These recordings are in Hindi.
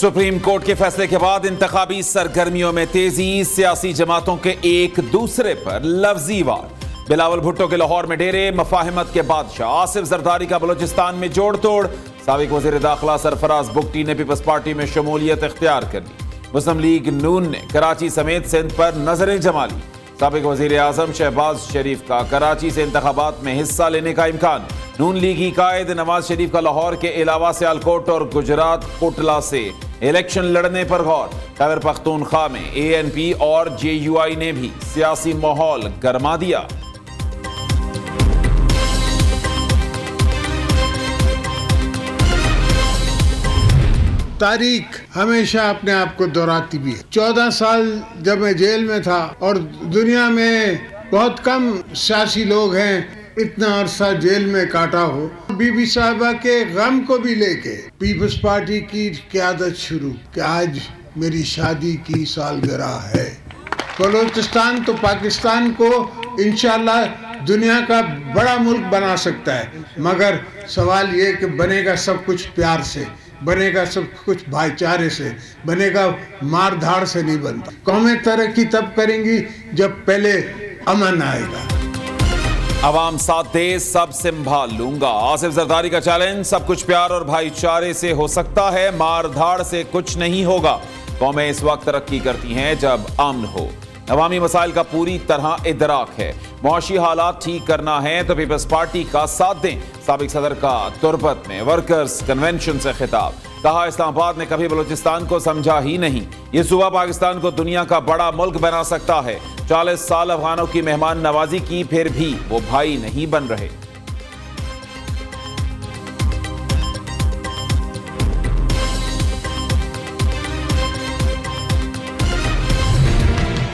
सुप्रीम कोर्ट के फैसले के बाद इंतखाबी सरगर्मियों में तेजी, सियासी जमातों के एक दूसरे पर लफ्जी वार। बिलावल भुट्टो के लाहौर में डेरे, मफाहिमत के बादशाह आसिफ जरदारी का बलोचिस्तान में जोड़ तोड़। साबिक वजीर दाखिला सरफराज बुगटी ने पीपल्स पार्टी में शमूलियत इख्तियार कर ली। मुस्लिम लीग नून ने कराची समेत सिंध पर नजरें जमा ली। साबिक वजीर आजम शहबाज शरीफ का कराची से इंतखाबात में हिस्सा लेने का इम्कान। नून लीगी कायद नवाज शरीफ का लाहौर के अलावा सियालकोट और गुजरात कोटला से इलेक्शन लड़ने पर गौर। खैबर पख्तूनख्वा में ANP और JUI ने भी सियासी माहौल गरमा दिया। तारीख हमेशा अपने आप को दोहराती भी है। 14 साल जब मैं जेल में था और दुनिया में बहुत कम सियासी लोग हैं इतना अरसा जेल में काटा हो। बीबी साहिबा के गम को भी लेके पीपल्स पार्टी की क़यादत शुरू कि आज मेरी शादी की सालगिरह है। बलोचिस्तान तो पाकिस्तान को इंशाल्लाह दुनिया का बड़ा मुल्क बना सकता है, मगर सवाल ये कि बनेगा सब कुछ प्यार से, बनेगा सब कुछ भाईचारे से, बनेगा मार धाड़ से नहीं बनता। कौमें तरक्की तब करेंगी जब पहले अमन आएगा। अवाम साथ दे, सब संभाल लूंगा। आसिफ जरदारी का चैलेंज, सब कुछ प्यार और भाईचारे से हो सकता है, मार धाड़ से कुछ नहीं होगा। कौमें इस वक्त तरक्की करती हैं जब अमन हो। अवामी मसाइल का पूरी तरह इदराक है। मुआशी हालात ठीक करना है तो पीपल्स पार्टी का साथ दें। साबिक सदर का तुरबत में वर्कर्स कन्वेंशन से खिताब। कहा, इस्लामाबाद ने कभी बलूचिस्तान को समझा ही नहीं। ये सूबा पाकिस्तान को दुनिया का बड़ा मुल्क बना सकता है। 40 साल अफगानों की मेहमान नवाजी की, फिर भी वो भाई नहीं बन रहे।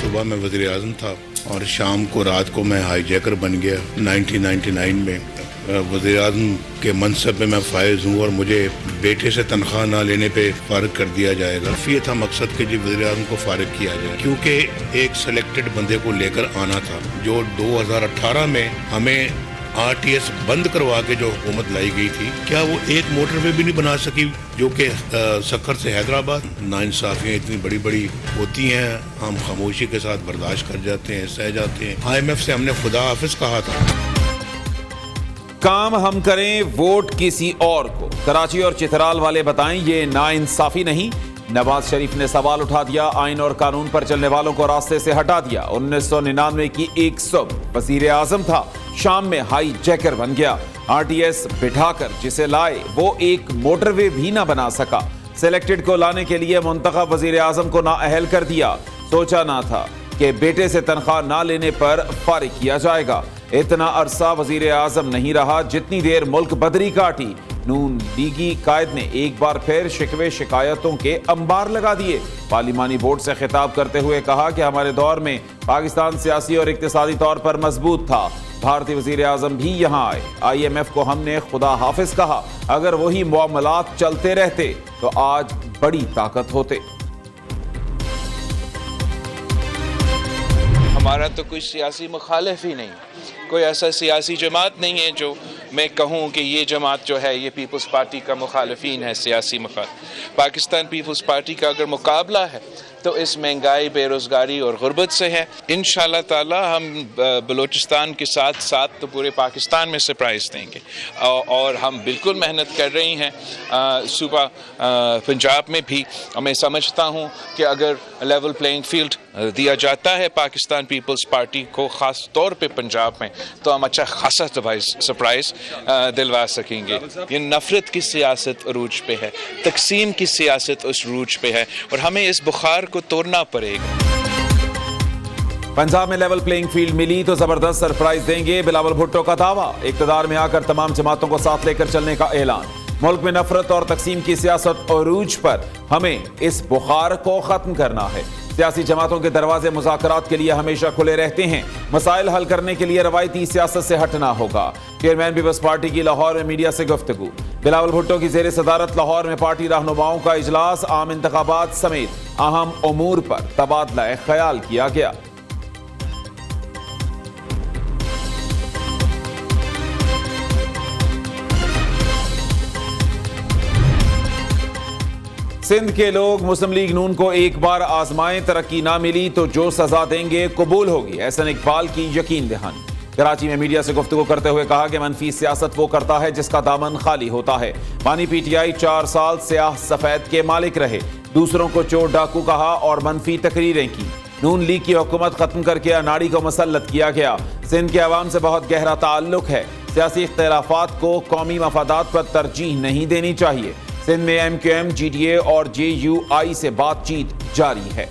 सुबह मैं वज़ीर आज़म था और शाम को रात को मैं हाईजैकर बन गया। 1999 में वज़ीर आज़म के मनसब में मैं फायज हूँ और मुझे बेटे से तनख्वाह ना लेने पे फारिग कर दिया जाएगा। ये था मकसद कि जी वज़ीर आज़म को फारिग किया जाए, क्योंकि एक सेलेक्टेड बंदे को लेकर आना था। जो 2018 में हमें RTS बंद करवा के जो हुकूमत लाई गई थी, क्या वो एक मोटरवे भी नहीं बना सकी जो कि सक्खर से हैदराबाद। नाइंसाफियाँ इतनी बड़ी बड़ी होती हैं, हम खामोशी के साथ बर्दाश्त कर जाते हैं, सह जाते हैं। IMF से हमने खुदा हाफिज कहा था। काम हम करें, वोट किसी और को। कराची और चित्राल वाले बताएं ये नाइंसाफी नहीं। नवाज शरीफ ने सवाल उठा दिया, आइन और कानून पर चलने वालों को रास्ते से हटा दिया। 1999 की एक सुबह वजीर आजम था, शाम में हाई जैकर बन गया। RTS बिठाकर जिसे लाए वो एक मोटरवे भी ना बना सका। सिलेक्टेड को लाने के लिए मुंतखब वजीर आजम को नाअहल कर दिया। सोचा ना था कि बेटे से तनख्वाह ना लेने पर फारिग किया जाएगा। इतना अरसा वजीर आजम नहीं रहा जितनी देर मुल्क बदरी काटी। नून लीगी कायद ने एक बार फिर शिकवे शिकायतों के अंबार लगा दिए। पार्लिमानी बोर्ड से खिताब करते हुए कहा कि हमारे दौर में पाकिस्तान सियासी और इक्तिसादी तौर पर मजबूत था। भारतीय वजीर आजम भी यहाँ आए। IMF को हमने खुदा हाफिज कहा। अगर वही मामलात चलते रहते तो आज बड़ी ताकत होते। हमारा तो कोई सियासी मुखालिफ ही नहीं, कोई ऐसा सियासी जमात नहीं है जो मैं कहूँ कि ये जमात जो है ये पीपल्स पार्टी का मुखालिफिन है, सियासी मुखालिफ। पाकिस्तान पीपल्स पार्टी का अगर मुकाबला है तो इस महंगाई, बेरोज़गारी और गुर्बत से है। इंशाल्लाह ताला हम बलूचिस्तान के साथ साथ तो पूरे पाकिस्तान में सरप्राइज़ देंगे और हम बिल्कुल मेहनत कर रही हैं। सूबा पंजाब में भी मैं समझता हूँ कि अगर लेवल प्लेइंग फील्ड दिया जाता है पाकिस्तान पीपल्स पार्टी को, ख़ास तौर पे पंजाब में, तो हम अच्छा खासा सरप्राइज़ दिलवा सकेंगे। ये नफ़रत की सियासत अरूज पे है, तकसीम की सियासत उस रूज पे है और हमें इस बुखार को तोड़ना पड़ेगा। पंजाब में लेवल प्लेइंग फील्ड मिली तो जबरदस्त सरप्राइज देंगे, बिलावल भुट्टो का दावा। इक्तदार में आकर तमाम जमातों को साथ लेकर चलने का ऐलान। मुल्क में नफरत और तकसीम की सियासत अरूज पर, हमें इस बुखार को खत्म करना है। सियासी जमातों के दरवाजे मुज़ाकरात के लिए हमेशा खुले रहते हैं। मसाइल हल करने के लिए रवायती सियासत से हटना होगा। चेयरमैन पीपल्स पार्टी की लाहौर में मीडिया से गुफ्तगू। बिलावल भुट्टो की ज़ेर सदारत लाहौर में पार्टी रहनुमाओं का इजलास। आम इंतखाबात समेत अहम उमूर पर तबादला ख्याल किया गया। सिंध के लोग मुस्लिम लीग नून को एक बार आजमाएं, तरक्की ना मिली तो जो सजा देंगे कबूल होगी, एहसन इकबाल की यकीन दहानी। कराची में मीडिया से गुफ्तगू करते हुए कहा कि मनफी सियासत वो करता है जिसका दामन खाली होता है। मानी पीटीआई 4 साल स्याह सफेद के मालिक रहे, दूसरों को चोर डाकू कहा और मनफी तकरीरें की। नून लीग की हुकूमत खत्म करके अनाड़ी को मुसल्लत किया गया। सिंध के अवाम से बहुत गहरा ताल्लुक है, सियासी इख्तिलाफात को कौमी मफादात पर तरजीह नहीं देनी चाहिए। सिंध में MQM, GDA और JUI से बातचीत जारी है।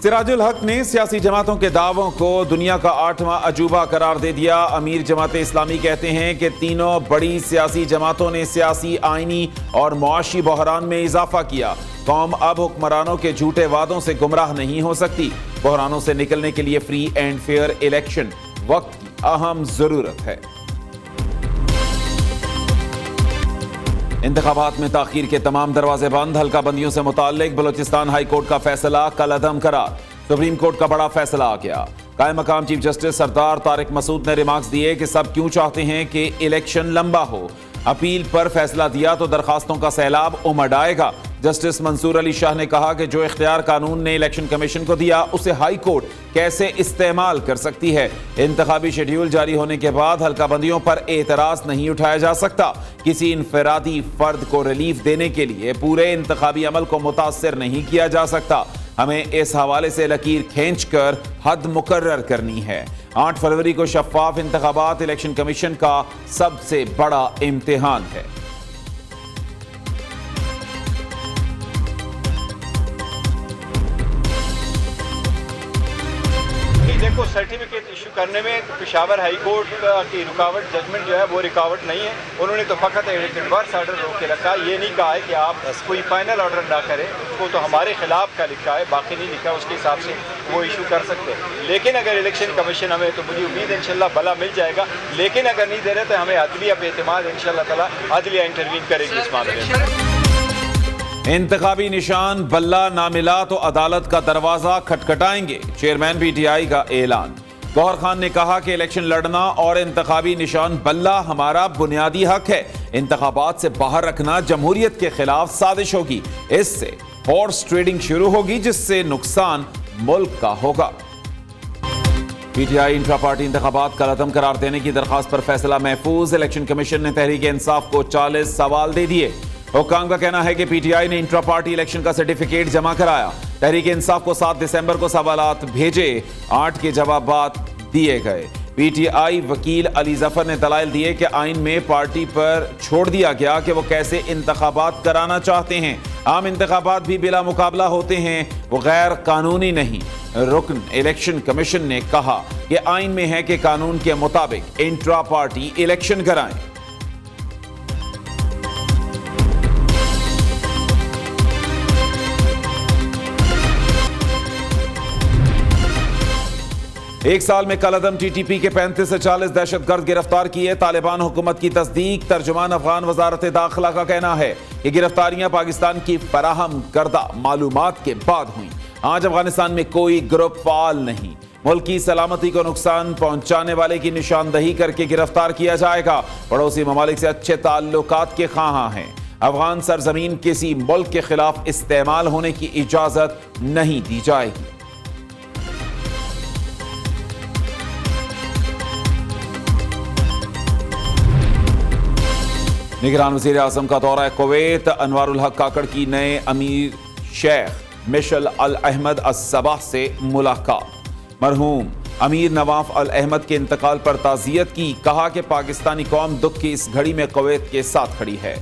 सिराजुल हक ने सियासी जमातों के दावों को दुनिया का 8वां अजूबा करार दे दिया। अमीर जमात इस्लामी कहते हैं कि तीनों बड़ी सियासी जमातों ने सियासी, आईनी और मुआशी बहरान में इजाफा किया। कौम अब हुक्मरानों के झूठे वादों से गुमराह नहीं हो सकती। बहरानों से निकलने के लिए फ्री एंड फेयर इलेक्शन वक्त की अहम जरूरत है। इंतखाबात में ताखीर के तमाम दरवाजे बंद, हल्का बंदियों से मुताल्लिक बलोचिस्तान हाई कोर्ट का फैसला कल अदम करार। सुप्रीम कोर्ट का बड़ा फैसला आ गया। कायम मकाम चीफ जस्टिस सरदार तारिक मसूद ने रिमार्क्स दिए कि सब क्यों चाहते हैं कि इलेक्शन लंबा हो। अपील पर फैसला दिया तो दरखास्तों का सैलाब उमड़ आएगा। जस्टिस मंसूर अली शाह ने कहा कि जो इख्तियार कानून ने इलेक्शन कमीशन को दिया उसे हाई कोर्ट कैसे इस्तेमाल कर सकती है। इंतखाबी शेड्यूल जारी होने के बाद हल्का बंदियों पर एतराज नहीं उठाया जा सकता। किसी इनफरादी फर्द को रिलीफ देने के लिए पूरे इंतखाबी अमल को मुतासर नहीं किया जा सकता। हमें इस हवाले से लकीर खींचकर हद मुकर्रर करनी है। 8 फरवरी को शफाफ इंतखाबात इलेक्शन कमीशन का सबसे बड़ा इम्तिहान है। देखो, सर्टिफिकेट इशू करने में पेशावर हाई कोर्ट की रुकावट, जजमेंट जो है वो रुकावट नहीं है। उन्होंने तो फ़कत एडवर्स ऑर्डर रोक के रखा। ये नहीं कहा है कि आप कोई फाइनल ऑर्डर ना करें, वो तो हमारे खिलाफ का लिखा है, बाकी नहीं लिखा। उसके हिसाब से वो इशू कर सकते हैं। लेकिन अगर इलेक्शन कमीशन हमें, तो मुझे उम्मीद है इंशाल्लाह भला मिल जाएगा। लेकिन अगर नहीं दे रहे तो हमें अदलिया पे एतमाद, इंशाल्लाह ताला अदलिया इंटरवीन करेगी इस मामले में। इंतखाबी निशान बल्ला ना मिला तो अदालत का दरवाजा खटखटाएंगे, चेयरमैन PTI का ऐलान। गौहर खान ने कहा कि इलेक्शन लड़ना और इंतखाबी निशान बल्ला हमारा बुनियादी हक है। इंतखाबात से बाहर रखना जमहूरियत के खिलाफ साजिश होगी। इससे हॉर्स ट्रेडिंग शुरू होगी जिससे नुकसान मुल्क का होगा। PTI इंट्रा पार्टी इंतखाबात का रदम करार देने की दरखास्त पर फैसला महफूज। इलेक्शन कमीशन ने तहरीक इंसाफ को 40 सवाल दे दिए। हुक्काम का कहना है कि PTI ने इंट्रा पार्टी इलेक्शन का सर्टिफिकेट जमा कराया। तहरीक इंसाफ को 7 दिसंबर को सवालात भेजे, 8 के जवाबात दिए गए। PTI वकील अली जफर ने दलाइल दिए कि आइन में पार्टी पर छोड़ दिया गया कि वो कैसे इंतखाबात कराना चाहते हैं। आम इंतखाबात भी बिला मुकाबला होते हैं, वो गैर कानूनी नहीं। रुकन इलेक्शन कमीशन ने कहा कि आइन में है कि कानून के मुताबिक इंट्रा पार्टी इलेक्शन कराएं। एक साल में कलअदम TTP के 35 से 40 दहशतगर्द गिरफ्तार किए। तालिबान हुकूमत की तस्दीक। तर्जुमान अफगान वजारत दाखिला का कहना है कि गिरफ्तारियां पाकिस्तान की फराहम करदा मालूमात के बाद हुई। आज अफगानिस्तान में कोई ग्रुप फाल नहीं। मुल्क की सलामती को नुकसान पहुंचाने वाले की निशानदही करके गिरफ्तार किया जाएगा। पड़ोसी ममालिक से अच्छे ताल्लुकात के ख्वाहां हैं। अफगान सरजमीन किसी मुल्क के खिलाफ इस्तेमाल होने की इजाजत नहीं दी जाएगी। निगरान वज़ीर आज़म का दौरा कुवैत। अनवारुल हक काकड़ की नए अमीर शेख मिशेल अल अहमद अस-सबाह से मुलाकात। मरहूम अमीर नवाफ अल अहमद के इंतकाल पर ताज़ियत की। कहा कि पाकिस्तानी कौम दुख की इस घड़ी में कुवैत के साथ खड़ी है।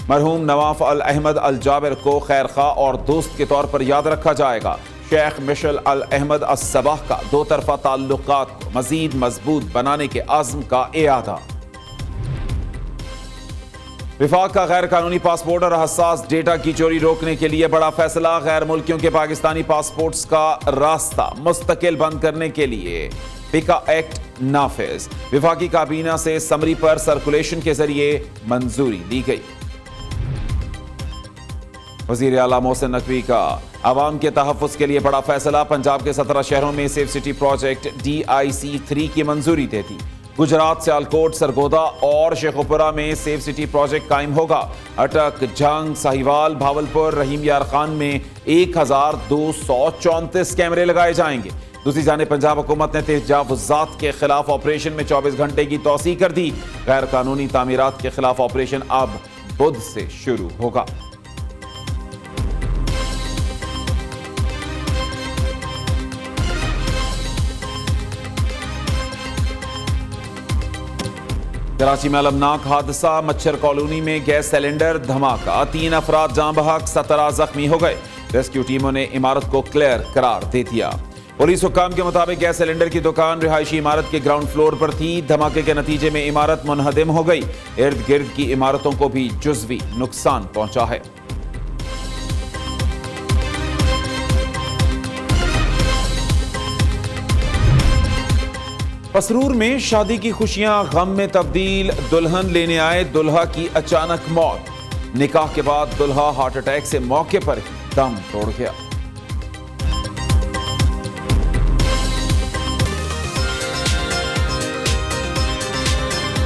मरहूम नवाफ अल अहमद अल जाबिर को खैर खा और दोस्त के तौर पर याद रखा जाएगा। शेख मिशेल अल अहमद अस-सबाह का दो तरफा ताल्लुकात को मजीद मजबूत बनाने के आज़म का इरादा। विफाक का गैर कानूनी पासपोर्ट और हसास डेटा की चोरी रोकने के लिए बड़ा फैसला। गैर मुल्कियों के पाकिस्तानी पासपोर्ट्स का रास्ता मुस्तकिल बंद करने के लिए पिका एक्ट नाफिज। विफाकी काबीना से समरी पर सर्कुलेशन के जरिए मंजूरी दी गई। वजीर आला मोहसिन नकवी का आवाम के तहफ़्फ़ुज़ के लिए बड़ा फैसला। पंजाब के 17 शहरों में सेफ सिटी प्रोजेक्ट DIC3 की मंजूरी दे दी। गुजरात, सियालकोट, सरगोदा और शेखोपुरा में सेफ सिटी प्रोजेक्ट कायम होगा। अटक, जंग, साहिवाल, भावलपुर, रहीम यार खान में 1234 कैमरे लगाए जाएंगे। दूसरी जाने पंजाब हुकूमत ने तजावुज़ात के खिलाफ ऑपरेशन में 24 घंटे की तौसीह कर दी। गैर कानूनी तामीरात के खिलाफ ऑपरेशन अब बुध से शुरू होगा। कराची में अलमनाक हादसा, मच्छर कॉलोनी में गैस सिलेंडर धमाका, 3 अफराद जाँ बहक, 17 जख्मी हो गए। रेस्क्यू टीमों ने इमारत को क्लियर करार दे दिया। पुलिस हुक्काम के मुताबिक गैस सिलेंडर की दुकान रिहायशी इमारत के ग्राउंड फ्लोर पर थी। धमाके के नतीजे में इमारत मुनहदिम हो गई। इर्द गिर्द की इमारतों को भी जुज़वी नुकसान पहुंचा है। पसरूर में शादी की खुशियां गम में तब्दील, दुल्हन लेने आए दुल्हा की अचानक मौत। निकाह के बाद दुल्हा हार्ट अटैक से मौके पर ही दम तोड़ गया।